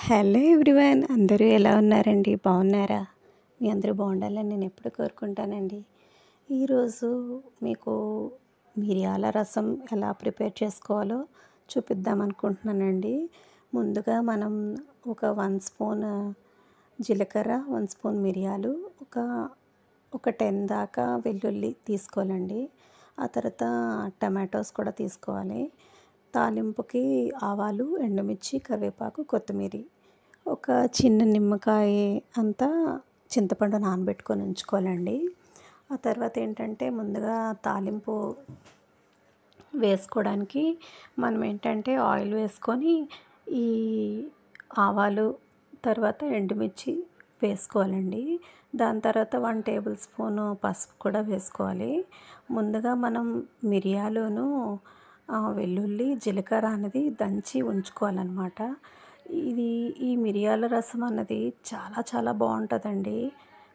Hello everyone, అందరూ ఎలా ఉన్నారండి? బాగున్నారా? మీ అందరూ బాగుండాలని నేను ఎప్పుడు కోరుకుంటానండి. ఈరోజు మీకు మిరియాల రసం ఎలా ప్రిపేర్ చేసుకోవాలో చూపిద్దాం అనుకుంటున్నానండి. ముందుగా మనం ఒక 1 స్పూన్ జీలకర్ర, 1 స్పూన్ మిరియాలు, ఒక 10 దాకా వెల్లుల్లి తీసుకోవాలండి. ఆ తర్వాత టమాటోస్ కూడా తీసుకోవాలి. తాలింపుకి ఆవాలు, ఎండుమిర్చి, కరివేపాకు, కొత్తిమీర, ఒక చిన్న నిమ్మకాయ అంతా చింతపండు నానబెట్టుకొని ఉంచుకోవాలండి. ఆ తర్వాత ఏంటంటే ముందుగా తాలింపు వేసుకోవడానికి మనం ఏంటంటే ఆయిల్ వేసుకొని ఈ ఆవాలు తర్వాత ఎండుమిర్చి వేసుకోవాలండి. దాని తర్వాత 1 టేబుల్ స్పూను పసుపు కూడా వేసుకోవాలి. ముందుగా మనం మిరియాలును వెల్లుల్లి, జీలకర్ర అనేది దంచి ఉంచుకోవాలన్నమాట. ఈ మిరియాల రసం అన్నది చాలా చాలా బాగుంటుందండి.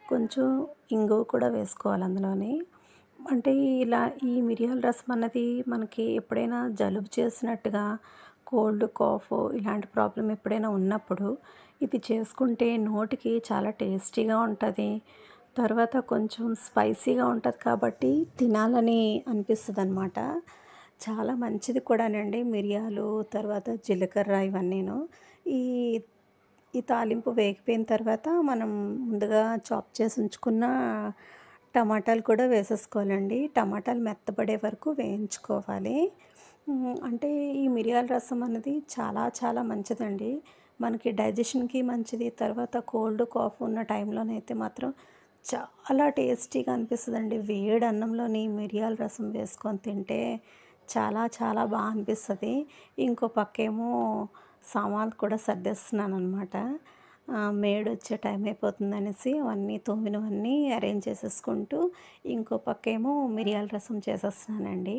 కొంచెం ఇంగువ కూడా వేసుకోవాలి అందులోని. అంటే ఈ మిరియాల రసం అన్నది మనకి ఎప్పుడైనా జలుబు చేసినట్టుగా, కోల్డ్ కాఫ్ ఇలాంటి ప్రాబ్లం ఎప్పుడైనా ఉన్నప్పుడు ఇది చేసుకుంటే నోటికి చాలా టేస్టీగా ఉంటుంది. తర్వాత కొంచెం స్పైసీగా ఉంటుంది కాబట్టి తినాలని అనిపిస్తుంది అన్నమాట. చాలా మంచిది కూడానండి మిరియాలు, తర్వాత జీలకర్ర ఇవన్నీను. ఈ ఈ తాలింపు వేగిపోయిన తర్వాత మనం ముందుగా చాప్ చేసి ఉంచుకున్న టమాటాలు కూడా వేసేసుకోవాలండి. టమాటాలు మెత్తబడే వరకు వేయించుకోవాలి. అంటే ఈ మిరియాల రసం అనేది చాలా చాలా మంచిదండి. మనకి డైజెషన్కి మంచిది. తర్వాత కోల్డ్ కాఫ్ ఉన్న టైంలోనైతే మాత్రం చాలా టేస్టీగా అనిపిస్తుందండి. వేడి అన్నంలోని మిరియాల రసం వేసుకొని తింటే చాలా చాలా బాగా అనిపిస్తుంది. ఇంకో పక్కేమో సామాన్లు కూడా సర్దేస్తున్నాను అనమాట. మేడ్ వచ్చే టైం అయిపోతుందనేసి అవన్నీ తోమినవన్నీ అరేంజ్ చేసేసుకుంటూ ఇంకో పక్కేమో మిరియాల రసం చేసేస్తున్నానండి.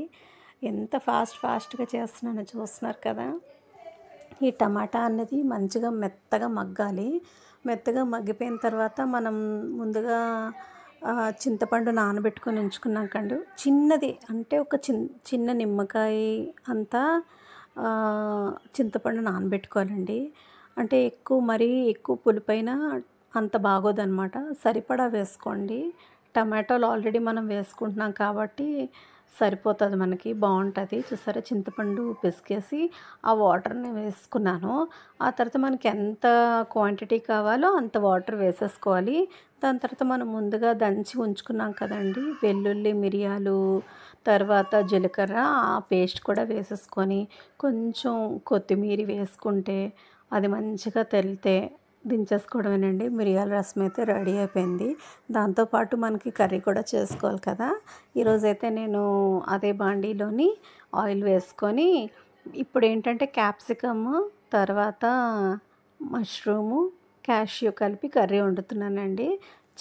ఎంత ఫాస్ట్గా చేస్తున్నానో చూస్తున్నారు కదా. ఈ టమాటా అన్నది మంచిగా మెత్తగా మగ్గాలి. మెత్తగా మగ్గిపోయిన తర్వాత మనం ముందుగా చింతపండు నానబెట్టుకొని ఉంచుకున్నాం కండు చిన్నది, అంటే ఒక చిన్న నిమ్మకాయ అంతా చింతపండు నానబెట్టుకోవాలండి. అంటే మరీ ఎక్కువ పులుపైన అంత బాగోదన్నమాట. సరిపడా వేసుకోండి. టమాటోలు ఆల్రెడీ మనం వేసుకుంటున్నాం కాబట్టి సరిపోతుంది, మనకి బాగుంటుంది. చూసారా, చింతపండు పిసికేసి ఆ వాటర్ని వేసుకున్నాను. ఆ తర్వాత మనకి ఎంత క్వాంటిటీ కావాలో అంత వాటర్ వేసేసుకోవాలి. దాని తర్వాత మనం ముందుగా దంచి ఉంచుకున్నాం కదండి వెల్లుల్లి, మిరియాలు, తర్వాత జీలకర్ర, ఆ పేస్ట్ కూడా వేసేసుకొని కొంచెం కొత్తిమీర వేసుకుంటే అది మంచిగా తెలితే దించేసుకోవడమేనండి. మిరియాల రసం అయితే రెడీ అయిపోయింది. దాంతోపాటు మనకి కర్రీ కూడా చేసుకోవాలి కదా. ఈరోజైతే నేను అదే బాండీలోని ఆయిల్ వేసుకొని ఇప్పుడు ఏంటంటే క్యాప్సికమ్, తర్వాత మష్రూము, క్యాష్యూ కలిపి కర్రీ వండుతున్నానండి.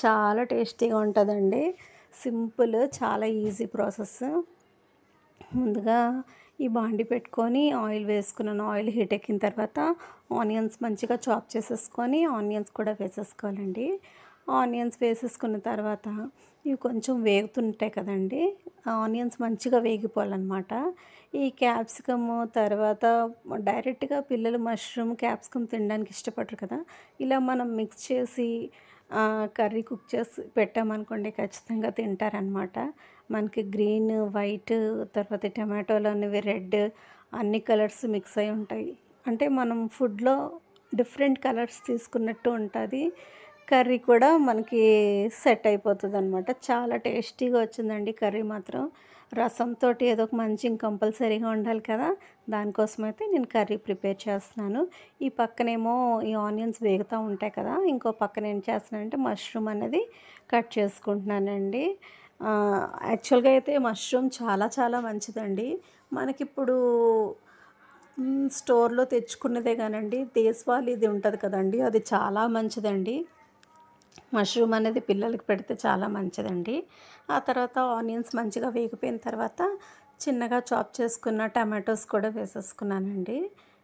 చాలా టేస్టీగా ఉంటుందండి. సింపుల్, చాలా ఈజీ ప్రాసెస్. ముందుగా ఈ బాండి పెట్టుకొని ఆయిల్ వేసుకున్నాను. ఆయిల్ హీట్ ఎక్కిన తర్వాత ఆనియన్స్ మంచిగా చాప్ చేసేసుకొని ఆనియన్స్ కూడా వేసేసుకోవాలండి. ఆనియన్స్ వేసేసుకున్న తర్వాత ఇవి కొంచెం వేగుతుంటాయి కదండి. ఆనియన్స్ మంచిగా వేగిపోవాలన్నమాట. ఈ క్యాప్సికమ్ తర్వాత డైరెక్ట్గా పిల్లలు మష్రూమ్, క్యాప్సికమ్ తినడానికి ఇష్టపడరు కదా. ఇలా మనం మిక్స్ చేసి కర్రీ కుక్ చేసి పెట్టామనుకోండి ఖచ్చితంగా తింటారనమాట. మనకి గ్రీన్, వైట్, తర్వాత టమాటోలు అనేవి రెడ్, అన్ని కలర్స్ మిక్స్ అయి ఉంటాయి. అంటే మనం ఫుడ్లో డిఫరెంట్ కలర్స్ తీసుకున్నట్టు ఉంటుంది. కర్రీ కూడా మనకి సెట్ అయిపోతుంది అనమాట. చాలా టేస్టీగా వచ్చిందండి కర్రీ మాత్రం. రసంతో ఏదో ఒక మంచి కంపల్సరీగా ఉండాలి కదా. దానికోసమైతే నేను కర్రీ ప్రిపేర్ చేస్తున్నాను. ఈ పక్కనేమో ఈ ఆనియన్స్ వేగుతూ ఉంటాయి కదా. ఇంకో పక్కన ఏం చేస్తున్నానంటే మష్రూమ్ అనేది కట్ చేసుకుంటున్నానండి. యాక్చువల్గా అయితే మష్రూమ్ చాలా చాలా మంచిదండి. మనకిప్పుడు స్టోర్లో తెచ్చుకున్నదే కానండి, దేశవాళీ ఇది ఉంటుంది కదండి, అది చాలా మంచిదండి. మష్రూమ్ అనేది పిల్లలకి పెడితే చాలా మంచిదండి. ఆ తర్వాత ఆనియన్స్ మంచిగా వేగిపోయిన తర్వాత చిన్నగా చాప్ చేసుకున్న టమాటోస్ కూడా వేసేసుకున్నానండి.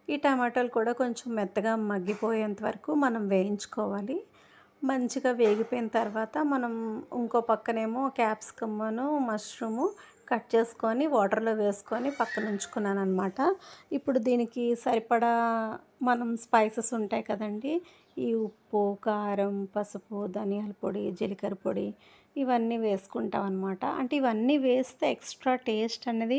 ఈ టమాటోలు కూడా కొంచెం మెత్తగా మగ్గిపోయేంత వరకు మనం వేయించుకోవాలి. మంచిగా వేగిపోయిన తర్వాత మనం ఇంకో పక్కనేమో క్యాప్సికమ్ను, మష్రూము కట్ చేసుకొని వాటర్లో వేసుకొని పక్కన ఉంచుకున్నానమాట. ఇప్పుడు దీనికి సరిపడా మనం స్పైసెస్ ఉంటాయి కదండీ! ఈ ఉప్పు, కారం, పసుపు, ధనియాల పొడి, జీలకర్ర పొడి ఇవన్నీ వేసుకుంటామనమాట. అంటే ఇవన్నీ వేస్తే ఎక్స్ట్రా టేస్ట్ అనేది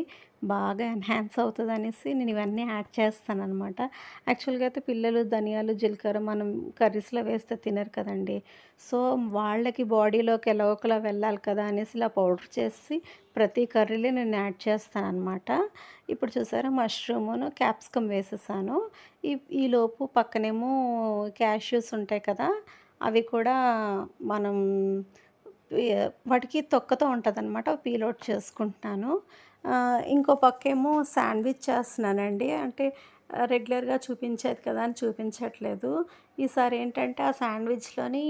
బాగా ఎన్హాన్స్ అవుతదనేసి నేను ఇవన్నీ యాడ్ చేస్తాననమాట. యాక్చువల్‌గా అయితే పిల్లలు ధనియాలు, జీలకర్ర మనం కర్రీస్‌లో వేస్తే తినరు కదండీ! సో, వాళ్ళకి బాడీలోకి ఎలాగో ఒకలా వెళ్ళాలి కదా అనేసి ఇలా పౌడర్ చేసి ప్రతి కర్రీలో నేను యాడ్ చేస్తాననమాట. ఇప్పుడు చూసారా మష్రూమును, క్యాప్సికమ్ వేసేసాను. ఈలోపు పక్కనేమో క్యాష్యూస్ ఉంటాయి కదా! అవి కూడా మనం వాటికి తొక్కతో ఉంటదనమాట. పీల్ ఔట్ చేసుకుంటున్నాను. ఇంకో పక్కేమో శాండ్‌విచ్ చేస్తున్నానండి. అంటే రెగ్యులర్‌గా చూపించేది కదా అని చూపించట్లేదు. ఈసారి ఏంటంటే ఆ శాండ్‌విచ్‌లోని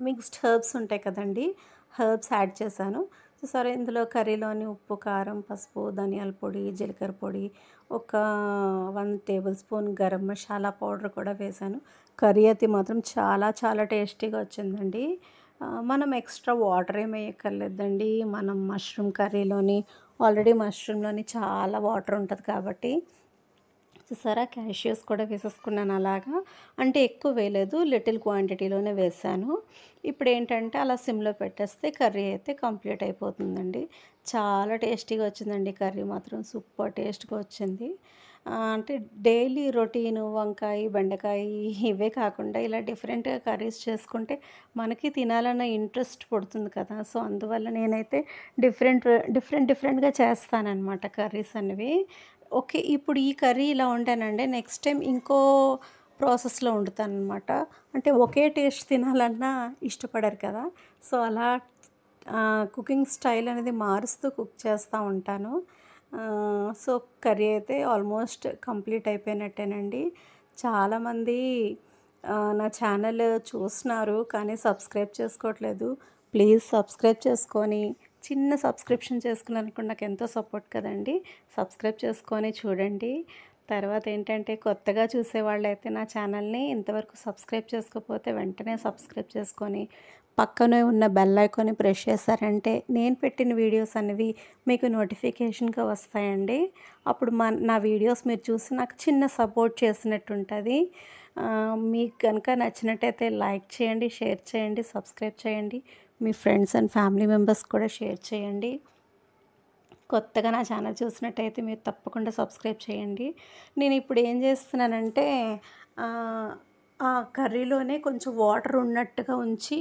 మిక్స్డ్ హెర్బ్స్ ఉంటాయి కదండీ! హెర్బ్స్ యాడ్ చేశాను. సరే ఇందులో కర్రీలోని ఉప్పు, కారం, పసుపు, ధనియాల పొడి, జీలకర్ర పొడి, ఒక 1 table spoon garam masala powder కూడా వేశాను. కర్రీ అయితే మాత్రం చాలా చాలా టేస్టీగా వచ్చిందండి. మనం ఎక్స్ట్రా వాటర్ ఏమి వేయక్కర్లేదండి. మనం మష్రూమ్ కర్రీలోని ఆల్రెడీ మష్రూమ్‌లోని చాలా వాటర్ ఉంటది కాబట్టి. చూసారా క్యాష్యూస్ కూడా వేసేసుకున్నాను అలాగా. అంటే ఎక్కువ వేయలేదు. లిటిల్ క్వాంటిటీలోనే వేశాను. ఇప్పుడేంటంటే అలా సిమ్‌లో పెట్టేస్తే కర్రీ అయితే కంప్లీట్ అయిపోతుందండి. చాలా టేస్టీగా వచ్చిందండి కర్రీ మాత్రం సూపర్ టేస్ట్‌గా వచ్చింది. అంటే డైలీ రొటీను వంకాయ, బెండకాయ ఇవే కాకుండా ఇలా డిఫరెంట్‌గా కర్రీస్ చేసుకుంటే మనకి తినాలన్న ఇంట్రెస్ట్ పుడుతుంది కదా! సో, అందువల్ల నేనైతే డిఫరెంట్‌గా చేస్తాననమాట కర్రీస్ అనేవి. ఓకే. ఇప్పుడు ఈ కర్రీ ఇలా వండానండి. నెక్స్ట్ టైమ్ ఇంకో ప్రాసెస్‌లో వండుతాననమాట. అంటే ఒకే టేస్ట్ తినాలన్నా ఇష్టపడరు కదా! సో, అలా కుకింగ్ స్టైల్ అనేది మారుస్తూ కుక్ చేస్తూ ఉంటాను. సో, కర్రీ అయితే ఆల్మోస్ట్ కంప్లీట్ అయిపోయినట్టేనండి. చాలామంది నా ఛానల్ చూస్తున్నారు కానీ సబ్స్క్రైబ్ చేసుకోవట్లేదు. ప్లీజ్ సబ్స్క్రైబ్ చేసుకొని చిన్న సబ్స్క్రిప్షన్ చేసుకున్నందుకు నాకు ఎంతో సపోర్ట్ కదండీ. సబ్స్క్రైబ్ చేసుకొని చూడండి. తర్వాత ఏంటంటే కొత్తగా చూసేవాళ్ళైతే నా ఛానల్‌ని ఇంతవరకు సబ్స్క్రైబ్ చేసుకోకపోతే వెంటనే సబ్స్క్రైబ్ చేసుకొని పక్కనే ఉన్న బెల్ ఐకాన్ని ప్రెస్ చేశారంటే నేను పెట్టిన వీడియోస్ అనేవి మీకు నోటిఫికేషన్‌గా వస్తాయండి. అప్పుడు నా వీడియోస్ మీరు చూసి నాకు చిన్న సపోర్ట్ చేసినట్టు ఉంటది. మీకు గనుక నచ్చినట్టయితే లైక్ చేయండి, షేర్ చేయండి, సబ్స్క్రైబ్ చేయండి. మీ ఫ్రెండ్స్ అండ్ ఫ్యామిలీ మెంబర్స్ కూడా షేర్ చేయండి. కొత్తగా నా ఛానల్ చూసినట్టయితే మీరు తప్పకుండా సబ్స్క్రైబ్ చేయండి. నేను ఇప్పుడు ఏం చేస్తున్నానంటే ఆ కర్రీలోనే కొంచెం వాటర్ ఉన్నట్టుగా ఉంచి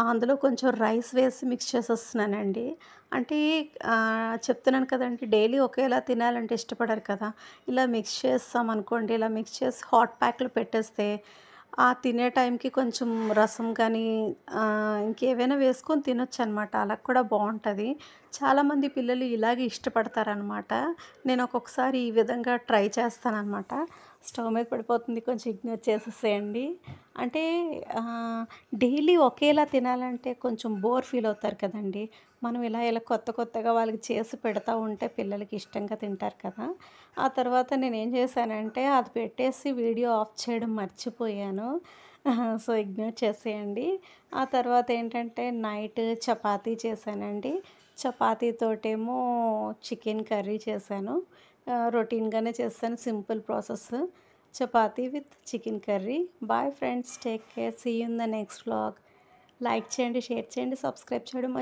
అందులో కొంచెం రైస్ వేసి మిక్స్ చేసేస్తున్నానండి. అంటే చెప్తున్నాను కదండీ డైలీ ఒకేలా తినాలంటే ఇష్టపడరు కదా! ఇలా మిక్స్ చేస్తామనుకోండి, ఇలా మిక్స్ చేసి హాట్ ప్యాక్‌లో పెట్టేస్తే తినే టైంకి కొంచెం రసం కానీ ఇంకేవైనా వేసుకొని తినొచ్చనమాట. అలా కూడా బావుంటది. చాలామంది పిల్లలు ఇలాగే ఇష్టపడతారనమాట. నేను ఒక్కొక్కసారి ఈ విధంగా ట్రై చేస్తాననమాట. స్టవ్ మీద పడిపోతుంది కొంచెం ఇగ్నోర్ చేసేసేయండి. అంటే డైలీ ఒకేలా తినాలంటే కొంచెం బోర్ ఫీల్ అవుతారు కదండీ! మనం ఇలా కొత్తగా వాళ్ళకి చేసి పెడతా ఉంటే పిల్లలకి ఇష్టంగా తింటారు కదా! ఆ తర్వాత నేనేం చేశానంటే అది పెట్టేసి వీడియో ఆఫ్ చేయడం మర్చిపోయాను. సో, ఇగ్నోర్ చేసేయండి. ఆ తర్వాత ఏంటంటే నైట్ చపాతీ చేశానండి. చపాతీతోటేమో చికెన్ కర్రీ చేశాను. రొటీన్‌గానే చేశాను simple process. Chapati with chicken curry. Bye friends. Take care. See you in the next vlog. Like చేయండి, షేర్ చేయండి, సబ్స్క్రైబ్ చేయడం